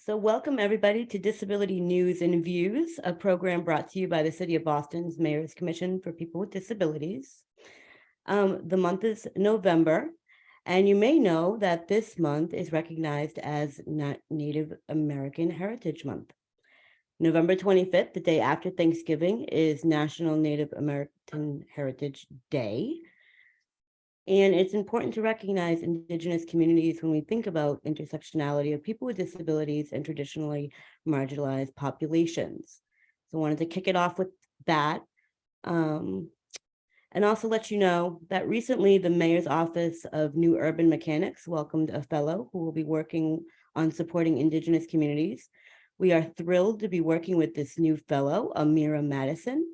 So welcome everybody to Disability News and Views, a program brought to you by the City of Boston's Mayor's Commission for People with Disabilities. The month is November, and you may know that this month is recognized as Native American Heritage Month. November 25th, the day after Thanksgiving, is National Native American Heritage Day. And it's important to recognize Indigenous communities when we think about intersectionality of people with disabilities and traditionally marginalized populations. So I wanted to kick it off with that. And also let you know that recently the Mayor's Office of New Urban Mechanics welcomed a fellow who will be working on supporting Indigenous communities. We are thrilled to be working with this new fellow, Amira Madison,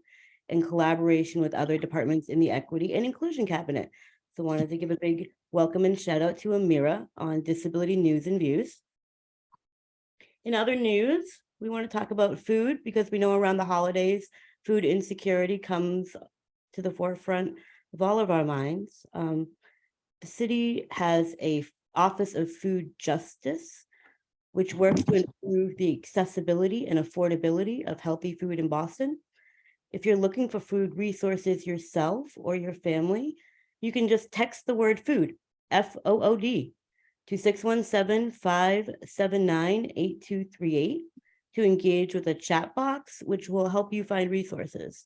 in collaboration with other departments in the Equity and Inclusion Cabinet. So wanted to give a big welcome and shout out to Amira on Disability News and Views. In other news, we want to talk about food because we know around the holidays, food insecurity comes to the forefront of all of our minds. The city has a Office of Food Justice, which works to improve the accessibility and affordability of healthy food in Boston. If you're looking for food resources yourself or your family, you can just text the word food, FOOD, to 617-579-8238 to engage with a chat box, which will help you find resources.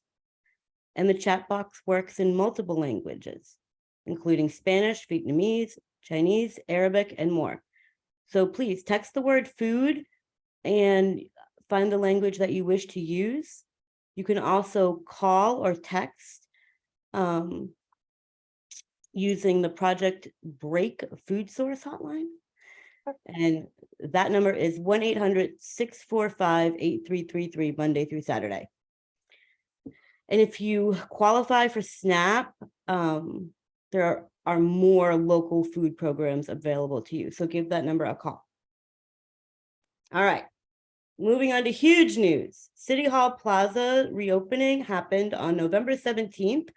And the chat box works in multiple languages, including Spanish, Vietnamese, Chinese, Arabic, and more. So please text the word food and find the language that you wish to use. You can also call or text using the Project Break Food Source hotline. And that number is 1-800-645-8333, Monday through Saturday. And if you qualify for SNAP, there are more local food programs available to you. So give that number a call. All right, moving on to huge news. City Hall Plaza reopening happened on November 17th.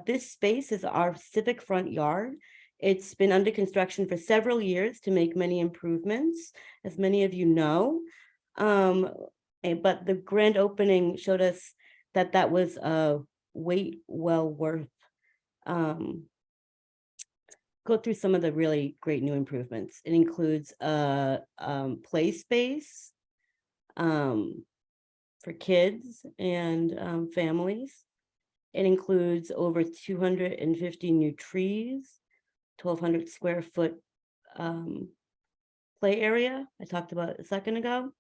This space is our civic front yard. It's been under construction for several years to make many improvements, as many of you know. But the grand opening showed us that that was a wait well worth. Go through some of the really great new improvements. It includes a play space for kids and families. It includes over 250 new trees, 1,200 square foot play area I talked about a second ago.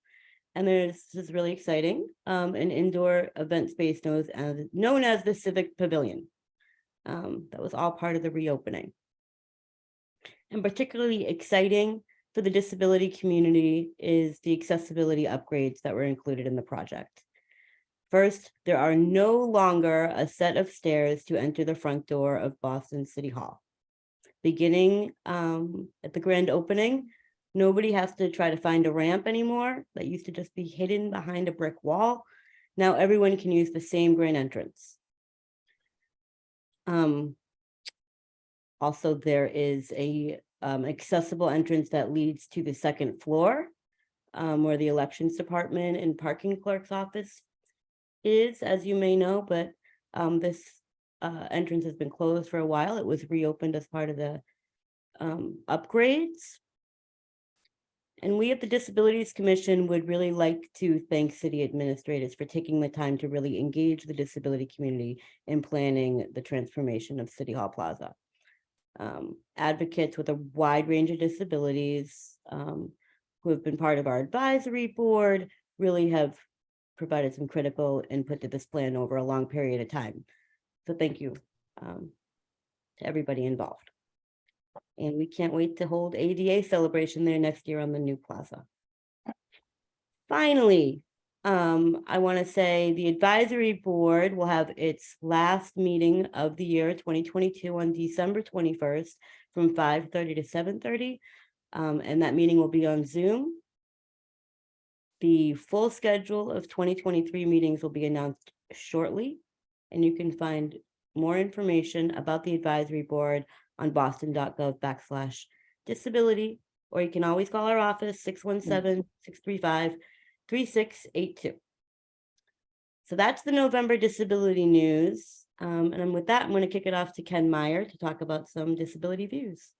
And this is really exciting, an indoor event space known as the Civic Pavilion. That was all part of the reopening. And particularly exciting for the disability community is the accessibility upgrades that were included in the project. First, there are no longer a set of stairs to enter the front door of Boston City Hall. Beginning at the grand opening, nobody has to try to find a ramp anymore. That used to just be hidden behind a brick wall. Now everyone can use the same grand entrance. Also, there is a accessible entrance that leads to the second floor, where the elections department and parking clerk's office is, as you may know, but this entrance has been closed for a while. It was reopened as part of the upgrades. And we at the Disabilities Commission would really like to thank city administrators for taking the time to really engage the disability community in planning the transformation of City Hall Plaza. Advocates with a wide range of disabilities who have been part of our advisory board really have provided some critical input to this plan over a long period of time. So thank you to everybody involved. And we can't wait to hold ADA celebration there next year on the new plaza. Finally, I want to say the advisory board will have its last meeting of the year 2022 on December 21st from 5:30 to 7:30. And that meeting will be on Zoom. The full schedule of 2023 meetings will be announced shortly, and you can find more information about the advisory board on boston.gov/disability or you can always call our office, 617-635-3682. So that's the November disability news. And with that, I'm going to kick it off to Ken Meyer to talk about some disability views.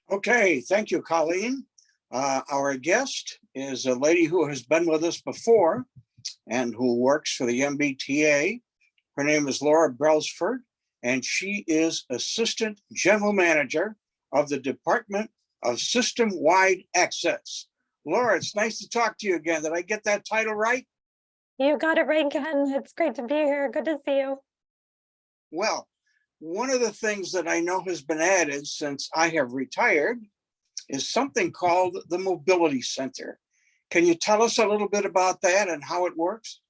Okay, thank you, Colleen. Our guest is a lady who has been with us before and who works for the MBTA. Her name is Laura Brelsford, and she is Assistant General Manager of the Department of System-Wide Access. Laura, it's nice to talk to you again. Did I get that title right? You got it right, Ken. It's great to be here. Good to see you. Well, one of the things that I know has been added since I have retired is something called the Mobility Center. Can you tell us a little bit about that and how it works?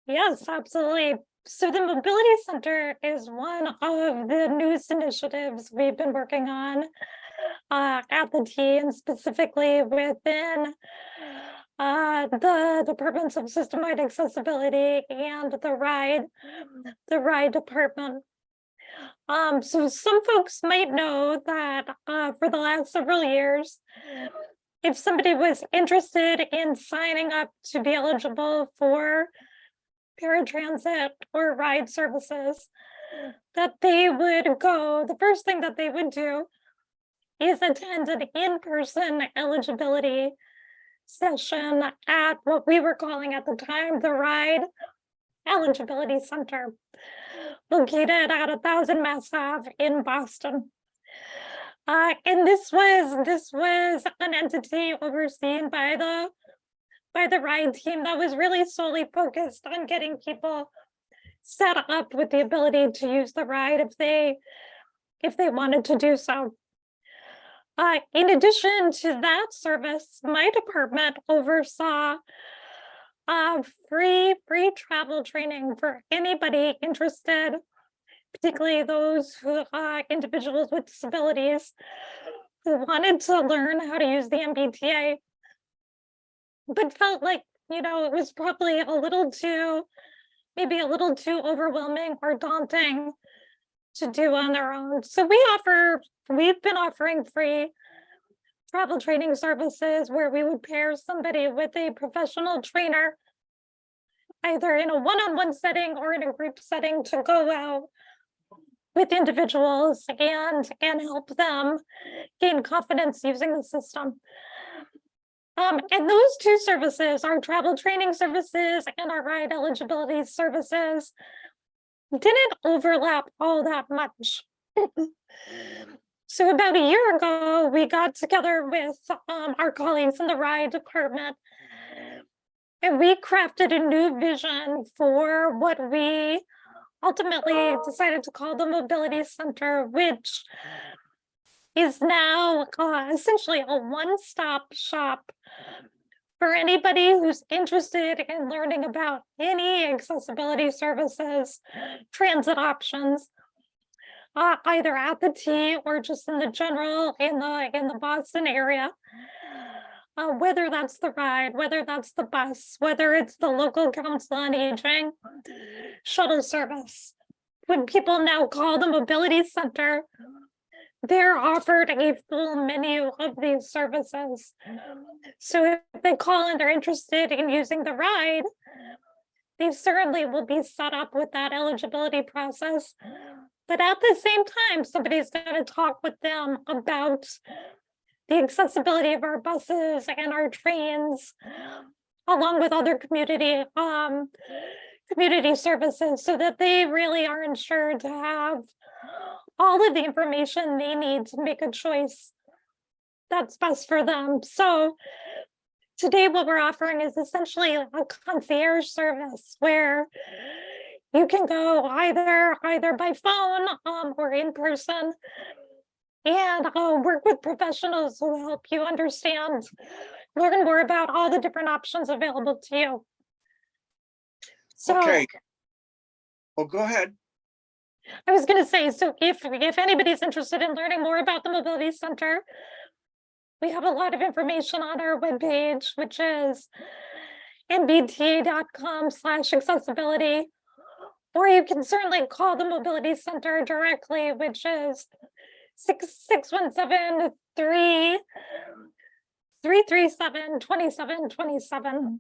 Yes, absolutely. So the Mobility Center is one of the newest initiatives we've been working on at the T, and specifically within the Departments of System-Wide Accessibility and the ride department. So some folks might know that for the last several years, if somebody was interested in signing up to be eligible for paratransit or ride services, that they would go, the first thing that they would do is attend an in-person eligibility session at what we were calling at the time the Ride Eligibility Center, located at 1000 Mass Ave in Boston. And this was an entity overseen by the ride team that was really solely focused on getting people set up with the ability to use the ride if they wanted to do so. In addition to that service, my department oversaw free travel training for anybody interested, particularly those who individuals with disabilities who wanted to learn how to use the MBTA, but felt like, it was probably maybe a little too overwhelming or daunting to do on their own. So we've been offering free travel training services where we would pair somebody with a professional trainer, either in a one-on-one setting or in a group setting, to go out with individuals and help them gain confidence using the system. And those two services, our travel training services and our ride eligibility services, didn't overlap all that much. So about a year ago, we got together with our colleagues in the ride department, and we crafted a new vision for what we ultimately decided to call the Mobility Center, which is now essentially a one-stop shop for anybody who's interested in learning about any accessibility services, transit options, either at the T or just in the general in the Boston area. Whether that's the ride, whether that's the bus, whether it's the local council on aging shuttle service. When people now call the Mobility Center, they're offered a full menu of these services. So if they call and they're interested in using the ride, they certainly will be set up with that eligibility process. But at the same time, somebody's going to talk with them about the accessibility of our buses and our trains, along with other community services, so that they really are ensured to have all of the information they need to make a choice that's best for them. So today what we're offering is essentially a concierge service where you can go either by phone or in person and work with professionals who help you learn more about all the different options available to you. So, okay. Well, go ahead. I was going to say, so if anybody's interested in learning more about the Mobility Center, we have a lot of information on our webpage, which is mbta.com/accessibility, or you can certainly call the Mobility Center directly, which is 617-337-2727.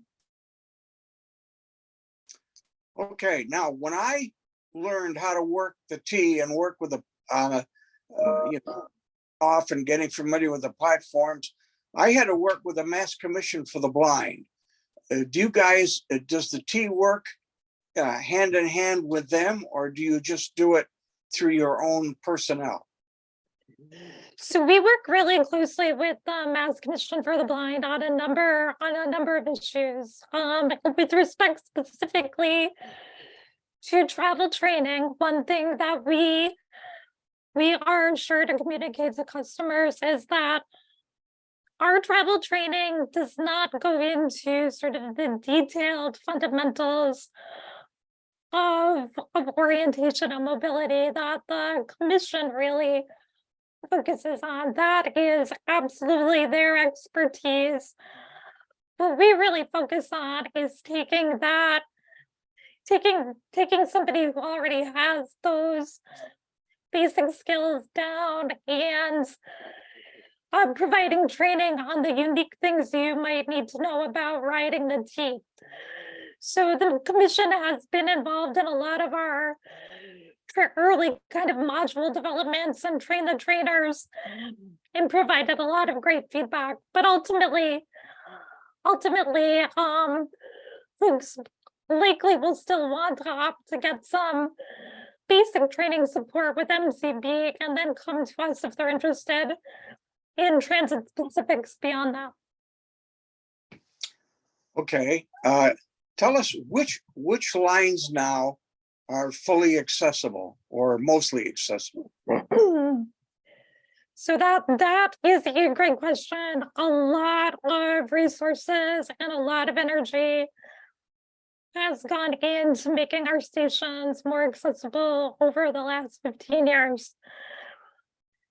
Okay, now when I learned how to work the T and work with the off and getting familiar with the platforms, I had to work with the Mass Commission for the Blind. Do you guys, does the T work hand in hand with them, or do you just do it through your own personnel? So we work really closely with the Mass Commission for the Blind on a number of issues. With respect specifically to travel training, one thing that we are sure to communicate to customers is that our travel training does not go into sort of the detailed fundamentals of orientation and mobility that the commission really focuses on. That is absolutely their expertise. What we really focus on is taking somebody who already has those basic skills down and providing training on the unique things you might need to know about riding the T. So the commission has been involved in a lot of our early kind of module developments and train the trainers and provided a lot of great feedback. But ultimately, folks likely will still want to opt to get some basic training support with MCB and then come to us if they're interested in transit specifics beyond that. Okay, tell us which lines now are fully accessible or mostly accessible. So that is a great question. A lot of resources and a lot of energy has gone into making our stations more accessible over the last 15 years.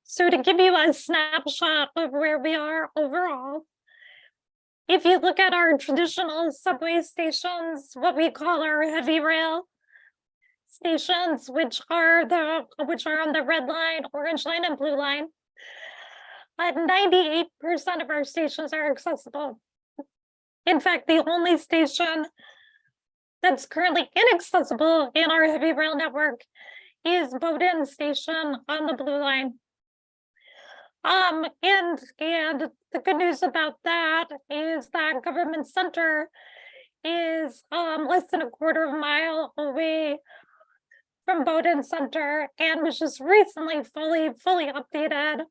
So to give you a snapshot of where we are overall, if you look at our traditional subway stations, what we call our heavy rail stations, which are on the red line, orange line, and blue line, 98% of our stations are accessible. In fact, the only station that's currently inaccessible in our heavy rail network is Bowdoin Station on the blue line. And the good news about that is that Government Center is less than a quarter of a mile away from Bowdoin Center and was just recently fully updated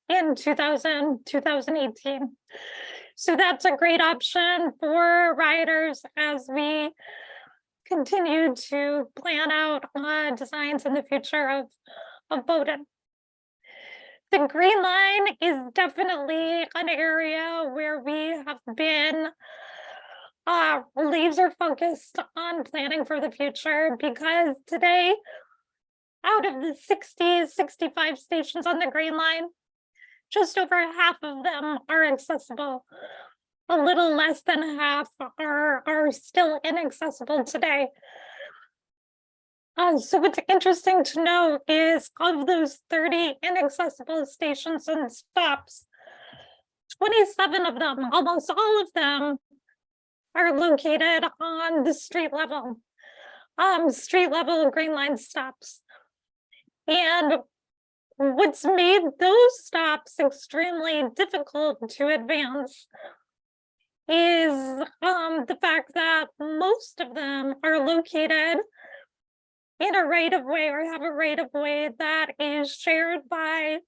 in 2018. So that's a great option for riders as we continue to plan out designs in the future of Bowdoin. The Green Line is definitely an area where we have been laser focused on planning for the future, because today, out of the 65 stations on the Green Line, just over half of them are accessible. A little less than half are still inaccessible today. So what's interesting to know is of those 30 inaccessible stations and stops, 27 of them, almost all of them, are located on the street level Green Line stops. And what's made those stops extremely difficult to advance is the fact that most of them are located in a right-of-way or have a right-of-way that is shared by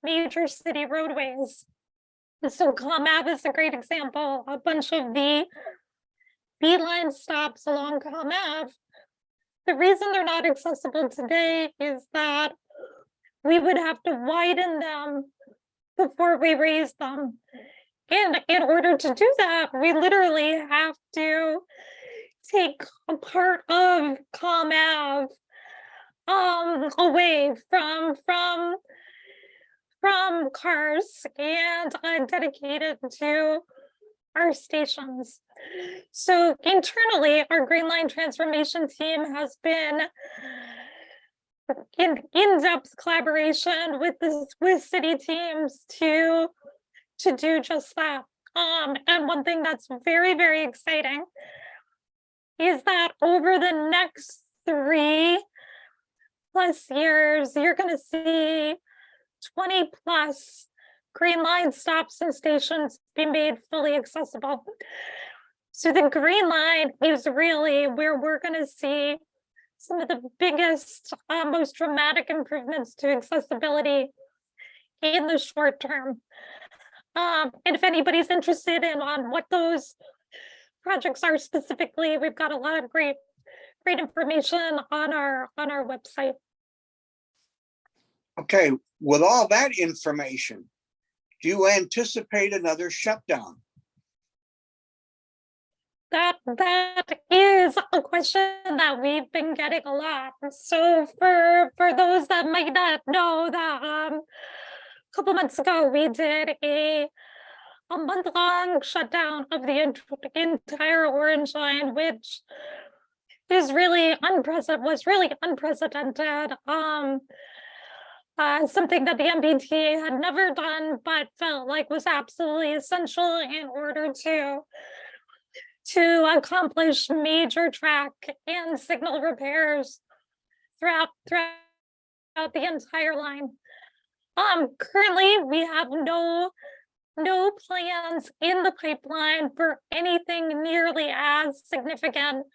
major city roadways. So ComAv is a great example. A bunch of the B-line stops along ComAv, the reason they're not accessible today is that we would have to widen them before we raise them. And in order to do that, we literally have to take a part of ComAv away from cars and dedicate it to our stations. So internally, our Green Line transformation team has been in-depth collaboration with city teams to do just that. And one thing that's very, very exciting is that over the next 3+ years, you're going to see 20+ Green Line stops and stations be made fully accessible. So the Green Line is really where we're going to see some of the biggest, most dramatic improvements to accessibility in the short term. And if anybody's interested in on what those projects are specifically, we've got a lot of great information on our website. Okay, with all that information, do you anticipate another shutdown? That is a question that we've been getting a lot. So for those that might not know, that a couple months ago we did a month-long shutdown of the entire Orange Line, which is really unprecedented. Something that the MBTA had never done, but felt like was absolutely essential in order to accomplish major track and signal repairs throughout the entire line. Currently, we have no plans in the pipeline for anything nearly as significant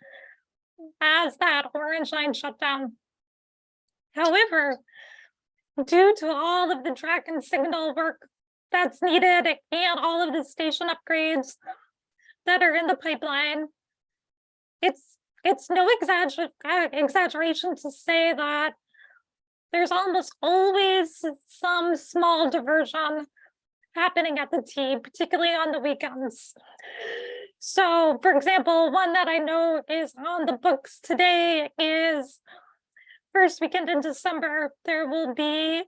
as that Orange Line shutdown. However, due to all of the track and signal work that's needed and all of the station upgrades that are in the pipeline, it's no exaggeration to say that there's almost always some small diversion happening at the T, particularly on the weekends. So, for example, one that I know is on the books today is first weekend in December, there will be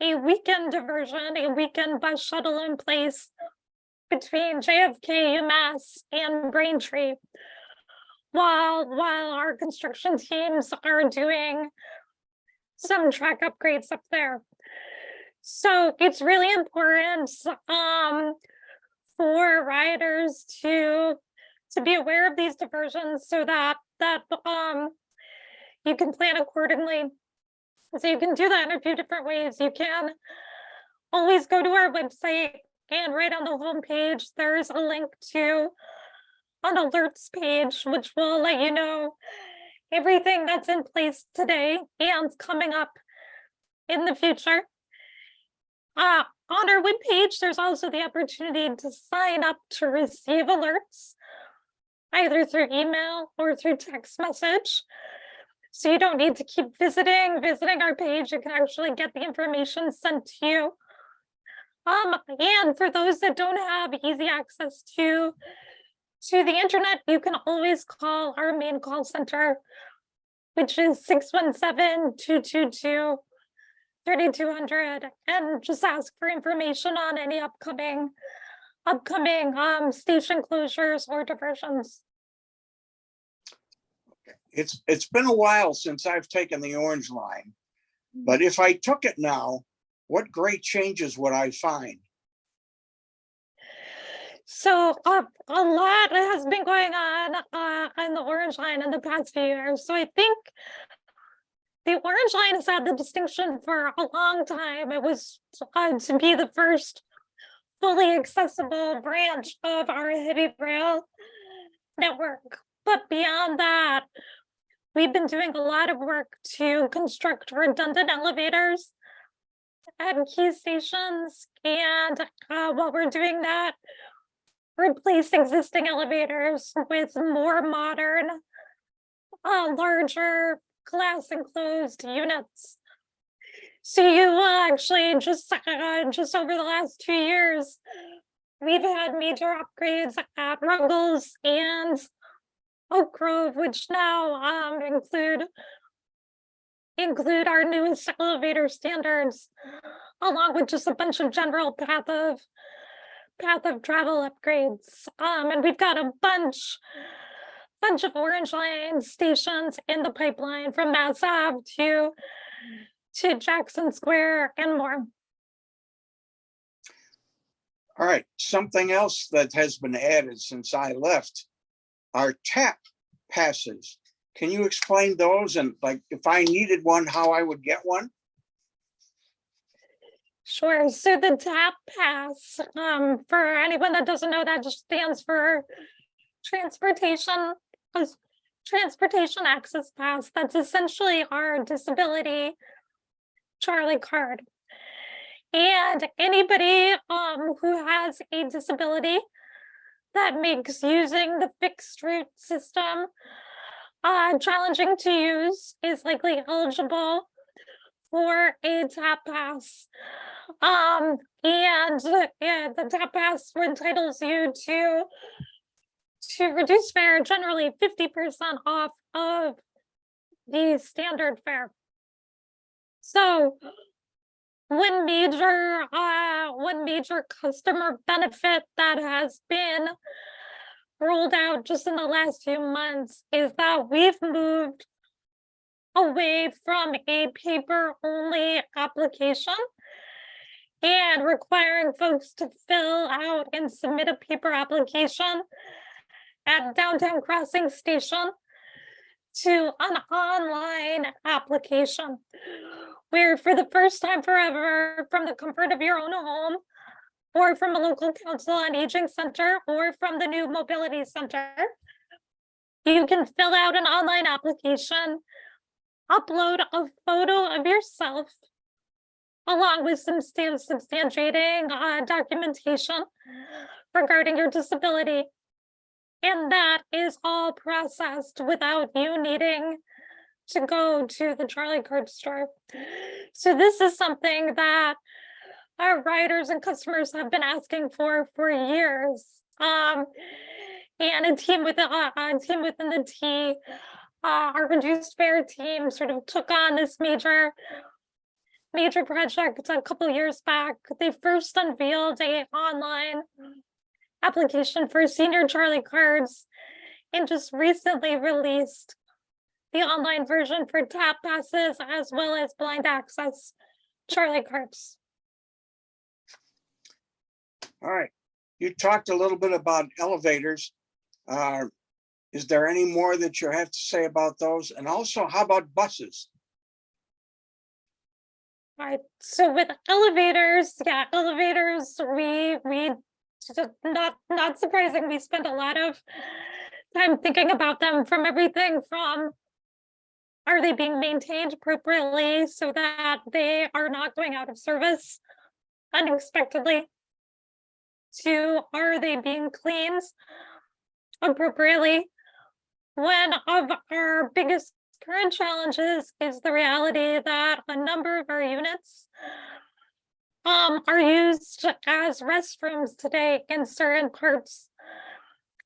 a weekend diversion, a weekend bus shuttle in place between JFK, UMass, and Braintree, while our construction teams are doing some track upgrades up there. So it's really important for riders to be aware of these diversions so that you can plan accordingly. So you can do that in a few different ways. You can always go to our website, and right on the homepage, there's a link to an alerts page, which will let you know everything that's in place today and coming up in the future. On our webpage, there's also the opportunity to sign up to receive alerts, either through email or through text message. So you don't need to keep visiting our page. You can actually get the information sent to you. And for those that don't have easy access to the internet, you can always call our main call center, which is 617-222-3200, and just ask for information on any upcoming station closures or diversions. It's been a while since I've taken the Orange Line, but if I took it now, what great changes would I find? So a lot has been going on the Orange Line in the past few years. So I think the Orange Line has had the distinction for a long time. It was to be the first fully accessible branch of our heavy rail network. But beyond that, we've been doing a lot of work to construct redundant elevators at key stations. And while we're doing that, replace existing elevators with more modern, larger glass enclosed units. So you actually just over the last 2 years, we've had major upgrades at Ruggles and Oak Grove, which now include our newest elevator standards, along with just a bunch of general path of travel upgrades. And we've got a bunch of Orange Line stations in the pipeline, from Mass Ave to to Jackson Square and more. All right, something else that has been added since I left are tap passes. Can you explain those, and like if I needed one, how I would get one? Sure. So the TAP pass, for anyone that doesn't know, that just stands for transportation transportation access pass. That's essentially our disability Charlie card. And anybody who has a disability that makes using the fixed route system challenging to use is likely eligible for a TAP pass. And the TAP pass entitles you to reduce fare, generally 50% off of the standard fare. So one major customer benefit that has been rolled out just in the last few months is that we've moved away from a paper-only application and requiring folks to fill out and submit a paper application at Downtown Crossing Station to an online application where, for the first time forever, from the comfort of your own home or from a local council on aging center or from the new mobility center, you can fill out an online application, upload a photo of yourself along with some substantiating documentation regarding your disability. And that is all processed without you needing to go to the Charlie card store. So this is something that our riders and customers have been asking for years. And a team within the T, our reduced fare team sort of took on this major project a couple years back. They first unveiled an online application for senior Charlie cards and just recently released the online version for TAP passes as well as blind access Charlie cards. All right, you talked a little bit about elevators. Is there any more that you have to say about those? And also, how about buses? All right, so with elevators, we not surprising, we spend a lot of time thinking about them, from everything from, are they being maintained appropriately so that they are not going out of service unexpectedly, to, are they being cleaned appropriately? One of our biggest current challenges is the reality that a number of our units are used as restrooms today in certain parts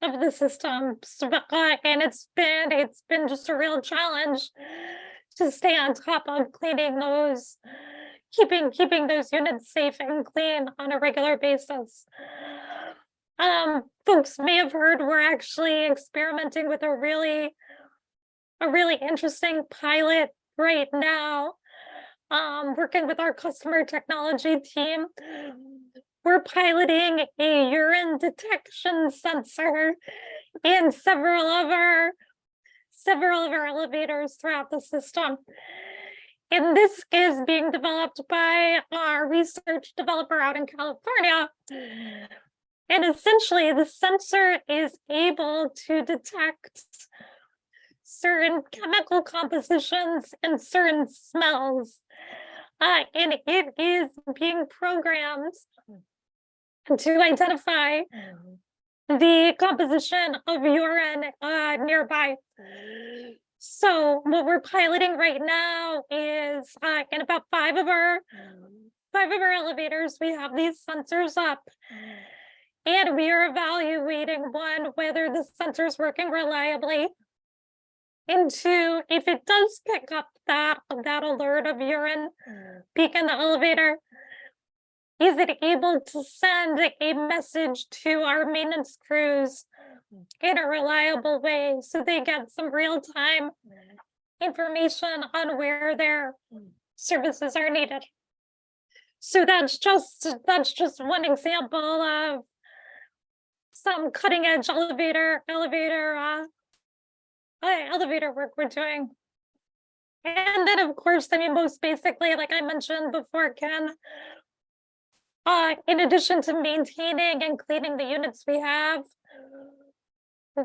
of the system. So, and it's been just a real challenge to stay on top of cleaning those, keeping those units safe and clean on a regular basis. Folks may have heard we're actually experimenting with a really interesting pilot right now, working with our customer technology team. We're piloting a urine detection sensor in several of our elevators throughout the system. And this is being developed by our research developer out in California. And essentially, the sensor is able to detect certain chemical compositions and certain smells. And it is being programmed to identify the composition of urine nearby. So what we're piloting right now is in about five of our elevators, we have these sensors up. And we are evaluating, one, whether the sensor is working reliably, and two, if it does pick up that alert of urine peak in the elevator, is it able to send a message to our maintenance crews in a reliable way so they get some real-time information on where their services are needed. So that's just one example of some cutting edge elevator work we're doing. And then of course, I mean, most basically, like I mentioned before, Ken, in addition to maintaining and cleaning the units we have,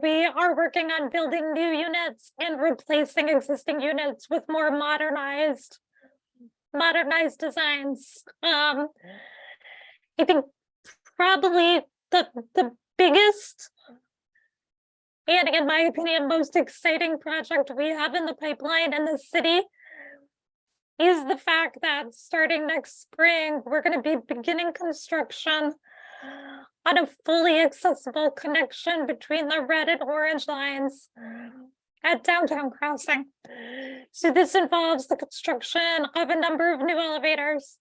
we are working on building new units and replacing existing units with more modernized designs. I think probably the biggest and, in my opinion, most exciting project we have in the pipeline in the city is the fact that starting next spring, we're going to be beginning construction on a fully accessible connection between the red and orange lines at Downtown Crossing. So this involves the construction of a number of new elevators.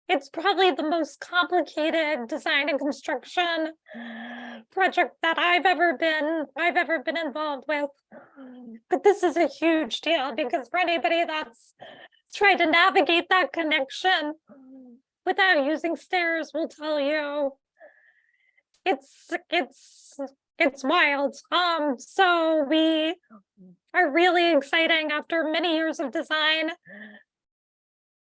It's probably the most complicated design and construction project that I've ever been involved with. But this is a huge deal because for anybody that's trying to navigate that connection without using stairs will tell you it's wild. So we are really exciting after many years of design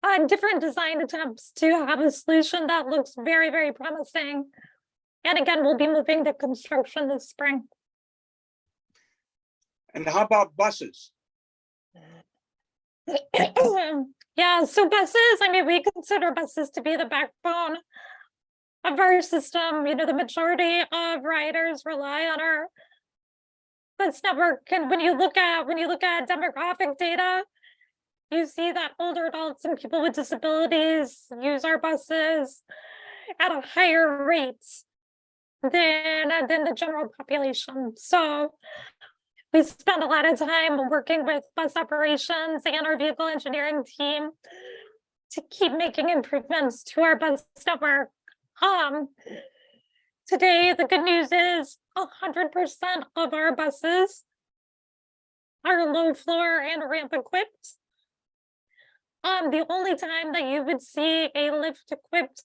on different design attempts to have a solution that looks very, very promising. And again, we'll be moving to construction this spring. And how about buses? Yeah, so buses, I mean, we consider buses to be the backbone of our system. You know, the majority of riders rely on our bus network. And when you look at demographic data, you see that older adults and people with disabilities use our buses at a higher rate than the general population. So we spend a lot of time working with bus operations and our vehicle engineering team to keep making improvements to our bus network. Today, the good news is 100% of our buses are low floor and ramp equipped. The only time that you would see a lift equipped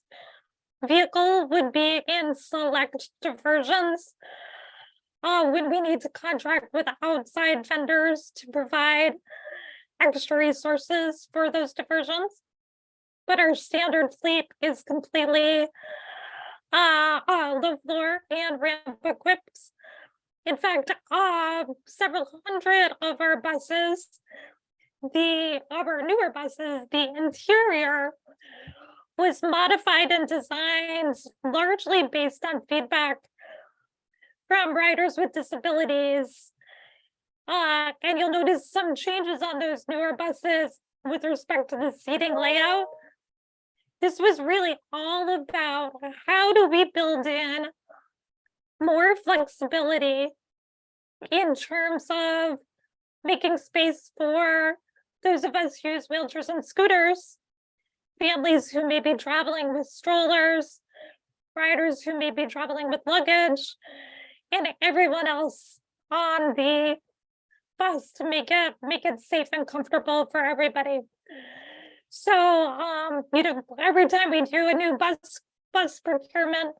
vehicle would be in select diversions, when we need to contract with outside vendors to provide extra resources for those diversions. But our standard fleet is completely low floor and ramp equipped. In fact, several hundred of our buses, our newer buses, the interior was modified and designed largely based on feedback from riders with disabilities. And you'll notice some changes on those newer buses with respect to the seating layout. This was really all about how do we build in more flexibility in terms of making space for those of us who use wheelchairs and scooters, families who may be traveling with strollers, riders who may be traveling with luggage, and everyone else on the bus to make it safe and comfortable for everybody. So you know, every time we do a new bus procurement,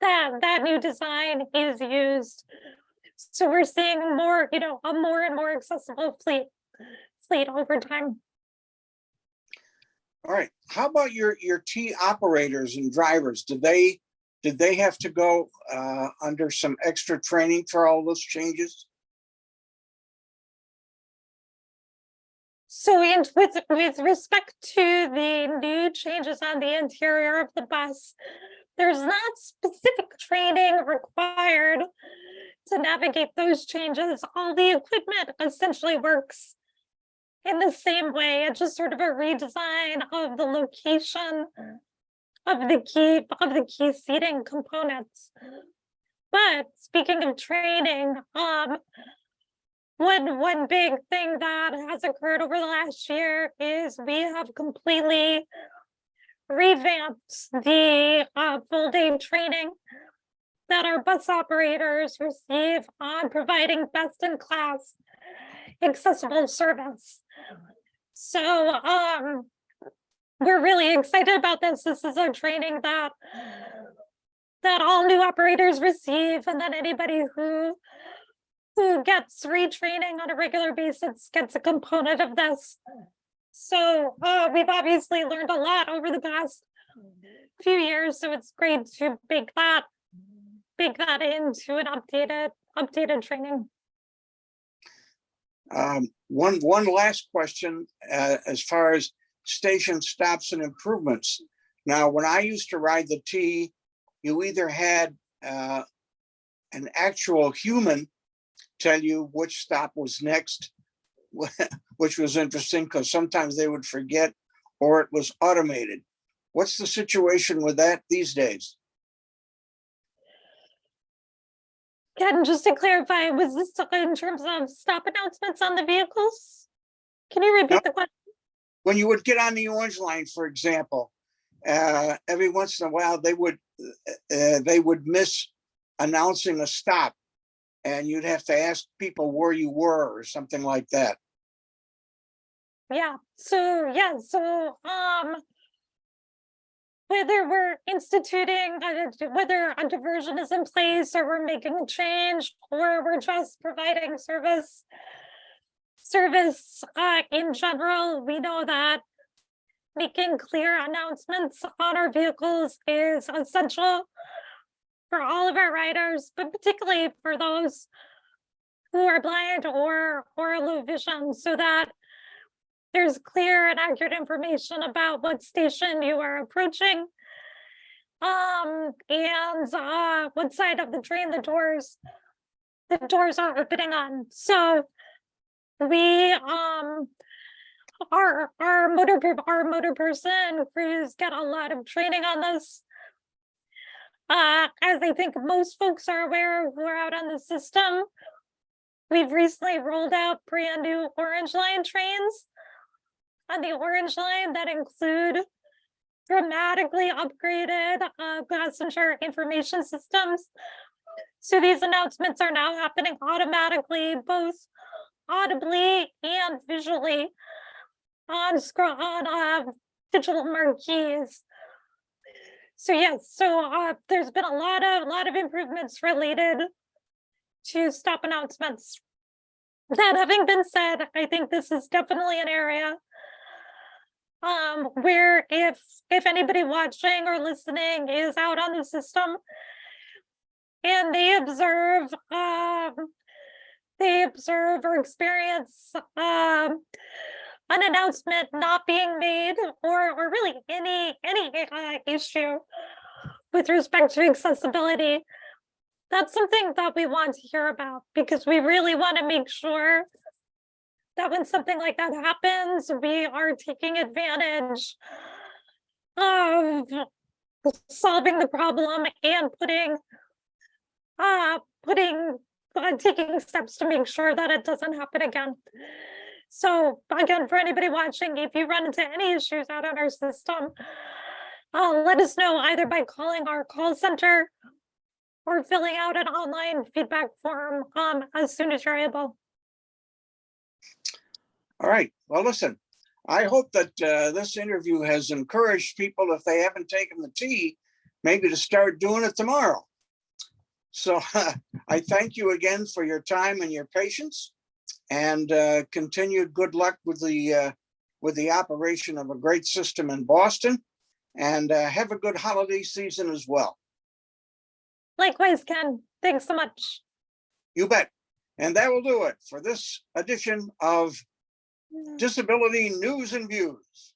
that new design is used. So we're seeing more, you know, a more and more accessible fleet over time. All right. How about your T operators and drivers? Did they have to go under some extra training for all those changes? So with respect to the new changes on the interior of the bus, there's not specific training required to navigate those changes. All the equipment essentially works in the same way. It's just sort of a redesign of the location of the key seating components. But speaking of training, one big thing that has occurred over the last year is we have completely revamped the full day training that our bus operators receive on providing best in class accessible service. So we're really excited about this. This is a training that all new operators receive, and then anybody who gets retraining on a regular basis gets a component of this. So we've obviously learned a lot over the past few years, so it's great to bake that into an updated training. One last question, as far as station stops and improvements. Now, when I used to ride the T, you either had an actual human tell you which stop was next, which was interesting because sometimes they would forget, or it was automated. What's the situation with that these days? Ken, just to clarify, was this in terms of stop announcements on the vehicles? Can you repeat the question? When you would get on the orange line, for example, every once in a while they would miss announcing a stop, and you'd have to ask people where you were or something like that. Yeah. So whether we're instituting, whether a diversion is in place, or we're making a change, or we're just providing service in general, we know that making clear announcements on our vehicles is essential for all of our riders, but particularly for those who are blind or low vision, so that there's clear and accurate information about what station you are approaching, and what side of the train the doors are opening on. So we our motor person crews get a lot of training on this. As I think most folks are aware who are out on the system, we've recently rolled out brand new Orange Line trains on the Orange Line that include dramatically upgraded passenger information systems. So these announcements are now happening automatically, both audibly and visually on digital marquees. So yes, so there's been a lot of improvements related to stop announcements. That having been said, I think this is definitely an area where if anybody watching or listening is out on the system and they observe or experience an announcement not being made, or really any issue with respect to accessibility, that's something that we want to hear about, because we really want to make sure that when something like that happens, we are taking advantage of solving the problem and taking steps to make sure that it doesn't happen again. So again, for anybody watching, if you run into any issues out on our system, let us know either by calling our call center or filling out an online feedback form as soon as you're able. All right. Well, listen, I hope that this interview has encouraged people, if they haven't taken the T, maybe to start doing it tomorrow. So I thank you again for your time and your patience, and continued good luck with the operation of a great system in Boston, and have a good holiday season as well. Likewise, Ken. Thanks so much. You bet. And that will do it for this edition of Disability News and Views.